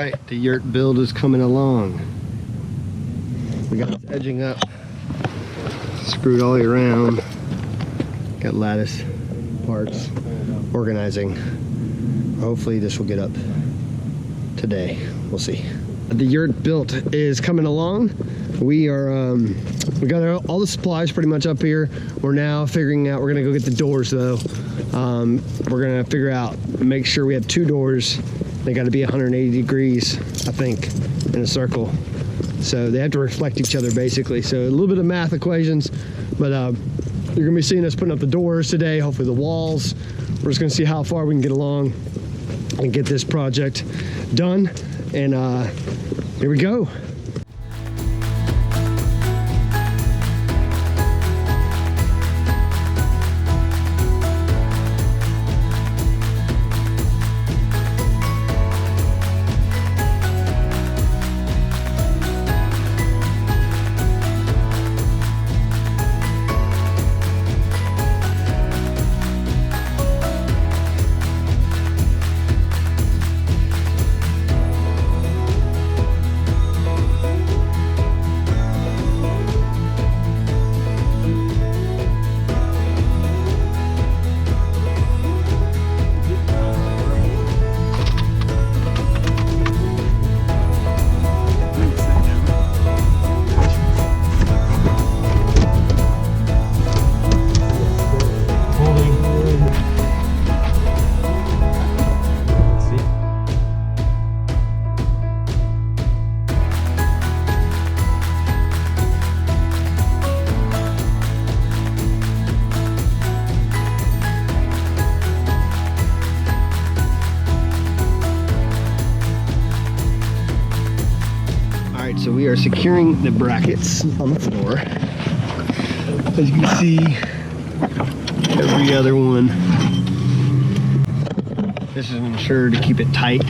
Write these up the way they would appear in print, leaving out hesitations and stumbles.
right, the yurt build is coming along. We got this edging up, screwed all the way around. Got lattice parts, organizing. Hopefully this will get up today. We'll see. The yurt built is coming along. We are we got all the supplies pretty much up here. We're now figuring out, we're gonna go get the doors though. We're gonna figure out, make sure we have 2 doors. They got to be 180 degrees, I think, in a circle. So they have to reflect each other basically. So a little bit of math equations, but you're gonna be seeing us putting up the doors today, hopefully the walls. We're just gonna see how far we can get along and get this project done. And here we go. So we are securing the brackets on the floor. As you can see, every other one. This is ensured to keep it tight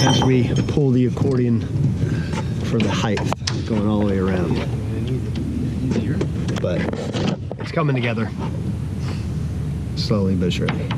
as we pull the accordion for the height going all the way around. But it's coming together slowly but surely.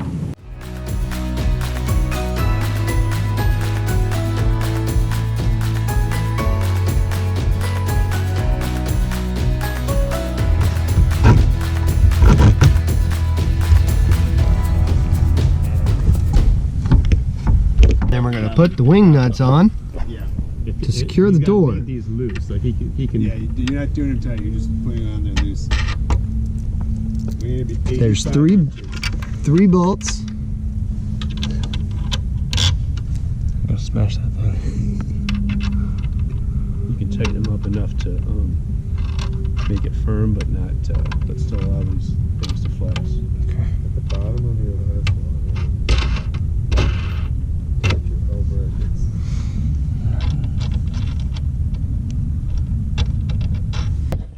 Put the wing nuts on to secure the door. These loose, like he can. Yeah, you're not doing them tight. You're just putting it on there loose. There's three bolts. I'll smash that thing. You can tighten them up enough to make it firm, but not, but still allow these things to flex. Okay. At the bottom of your last one.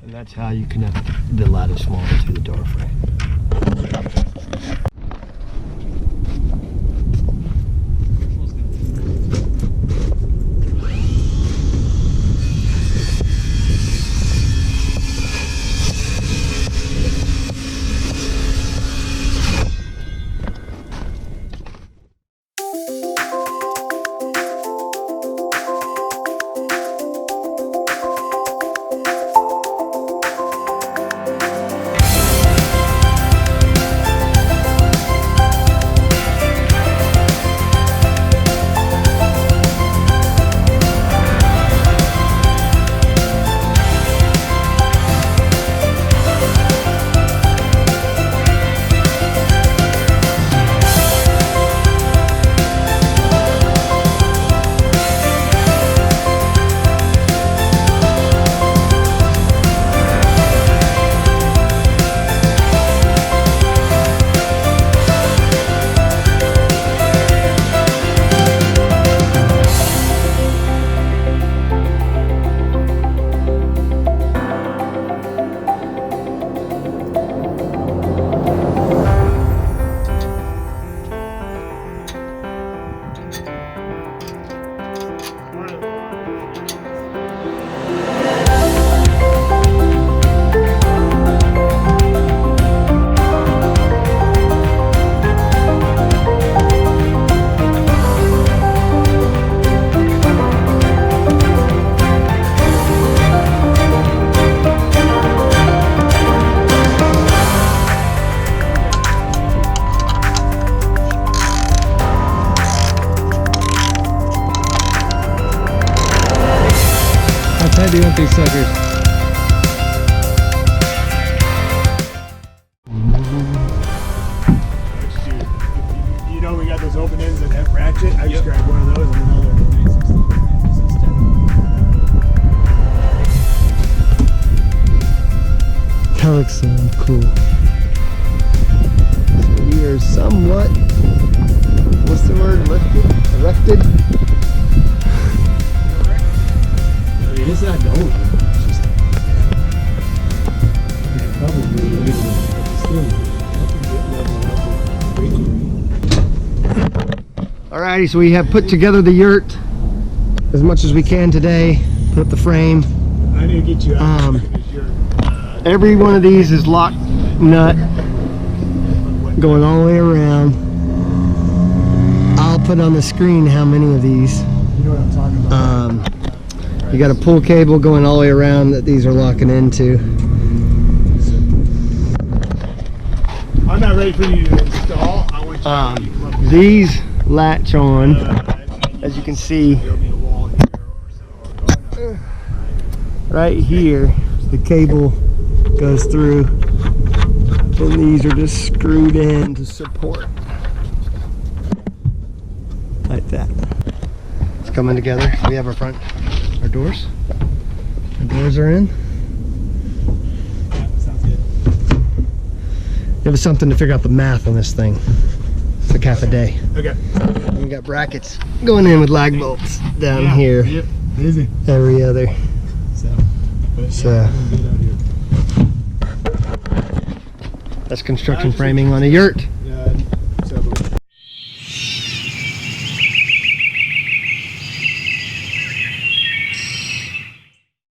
That's how you connect the lattice wall to the door frame. heavy, aren't they, suckers? You know, we got those open ends that have ratchet. I just grabbed one of those and another. That looks so cool. So we are somewhat, what's the word, erected? I mean, it's not going. It's just probably Alrighty, so we have put together the yurt as much as we can today. Put up the frame. I need to get you out. Every one of these is lock nut going all the way around. I'll put on the screen how many of these. You know what I'm talking about. You got a pull cable going all the way around that these are locking into. I'm not ready for you to install. I want you to come up here. These latch on, as you can see, There'll be a wall here or so. right here. The cable goes through, and these are just screwed in to support, like that. It's coming together. We have our doors. Our doors are in. Yeah, sounds good. Give us something to figure out the math on this thing. It's like half a day. Okay. And we got brackets going in with lag bolts down here. Yep. Busy. Every other. So. That's construction framing on a yurt.